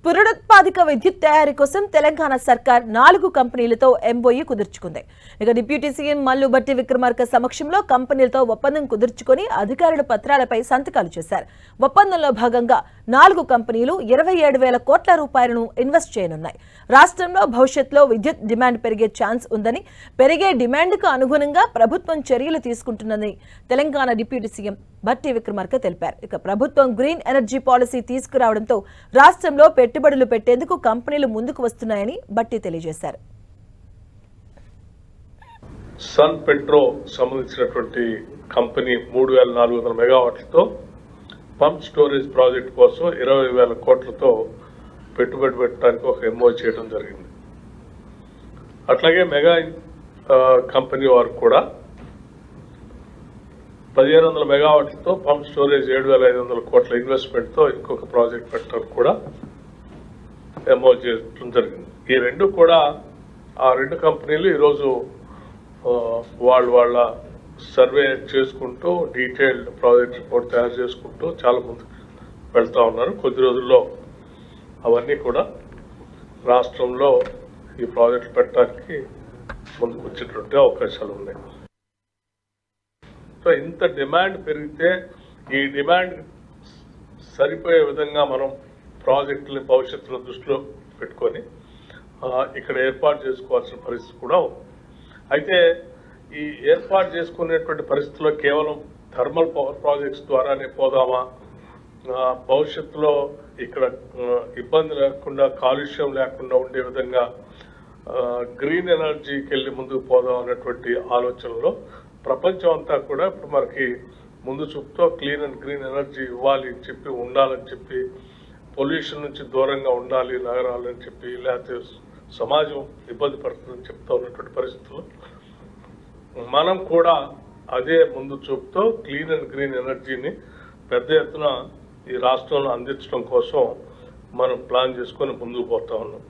పునరుత్పాదక విద్యుత్ తయారీ కోసం తెలంగాణ సర్కార్ 4 కంపెనీలతో ఎంఓయూ కుదుర్చుకుంది. ఇక డిప్యూటీ సీఎం మల్లు భట్టి విక్రమార్క సమక్షంలో కంపెనీలతో ఒప్పందం కుదుర్చుకొని అధికారుల పత్రాలపై సంతకాలు చేశారు. ఒప్పందంలో భాగంగా 4 కంపెనీలు 27,000 కోట్ల రూపాయలను ఇన్వెస్ట్ చేయనున్నాయి. రాష్ట్రంలో భవిష్యత్తులో విద్యుత్ డిమాండ్ పెరిగే ఛాన్స్ ఉందని, పెరిగే డిమాండ్కు అనుగుణంగా ప్రభుత్వం చర్యలు తీసుకుంటుందని తెలంగాణ డిప్యూటీ సీఎం భట్టి విక్రమార్క తెలిపారు. ఇక ప్రభుత్వం గ్రీన్ ఎనర్జీ పాలసీ తీసుకురావడంతో రాష్ట్రంలో పెట్టుబడులు పెట్టేందుకు కంపెనీలు ముందుకు వస్తున్నాయని భట్టి తెలియజేశారు. సన్ పెట్రో సంబంధించినటువంటి కంపెనీ 3,400 మెగావాట్లతో పంప్ స్టోరేజ్ ప్రాజెక్ట్ కోసం 20,000 కోట్లతో పెట్టుబడి పెట్టడానికి ఒక ఎంఓ చేయడం జరిగింది. అట్లాగే మెగా కంపెనీ వారు కూడా 1,500 మెగావాట్లతో పంప్ స్టోరేజ్ 7,500 కోట్ల ఇన్వెస్ట్మెంట్తో ఇంకొక ప్రాజెక్ట్ పెట్టడానికి కూడా ఎంఓ చేయడం జరిగింది. ఈ రెండు కూడా ఆ రెండు కంపెనీలు ఈరోజు వాళ్ళ సర్వే చేసుకుంటూ డీటెయిల్డ్ ప్రాజెక్ట్ రిపోర్ట్ తయారు చేసుకుంటూ చాలా ముందుకు వెళ్తూ ఉన్నారు. కొద్ది రోజుల్లో అవన్నీ కూడా రాష్ట్రంలో ఈ ప్రాజెక్టులు పెట్టడానికి ముందుకు వచ్చేటువంటి అవకాశాలు ఉన్నాయి. సో ఇంత డిమాండ్ పెరిగితే ఈ డిమాండ్ సరిపోయే విధంగా మనం ప్రాజెక్టుని భవిష్యత్తులో దృష్టిలో పెట్టుకొని ఇక్కడ ఏర్పాటు చేసుకోవాల్సిన పరిస్థితి కూడా ఉంది. అయితే ఈ ఏర్పాటు చేసుకునేటువంటి పరిస్థితుల్లో కేవలం థర్మల్ పవర్ ప్రాజెక్ట్స్ ద్వారానే పోదామా, భవిష్యత్తులో ఇక్కడ ఇబ్బంది లేకుండా కాలుష్యం లేకుండా ఉండే విధంగా గ్రీన్ ఎనర్జీకి వెళ్ళి ముందుకు పోదాం అనేటువంటి ఆలోచనలో ప్రపంచం అంతా కూడా ఇప్పుడు మనకి ముందు చూపుతో క్లీన్ అండ్ గ్రీన్ ఎనర్జీ ఇవ్వాలి అని చెప్పి, ఉండాలని చెప్పి, పొల్యూషన్ నుంచి దూరంగా ఉండాలి నగరాలని చెప్పి, లేకపోతే సమాజం ఇబ్బంది పడుతుందని చెప్తా ఉన్నటువంటి పరిస్థితుల్లో మనం కూడా అదే ముందు చూపుతో క్లీన్ అండ్ గ్రీన్ ఎనర్జీని పెద్ద ఎత్తున ఈ రాష్ట్రంలో అందించడం కోసం మనం ప్లాన్ చేసుకొని ముందుకు పోతా ఉన్నాం.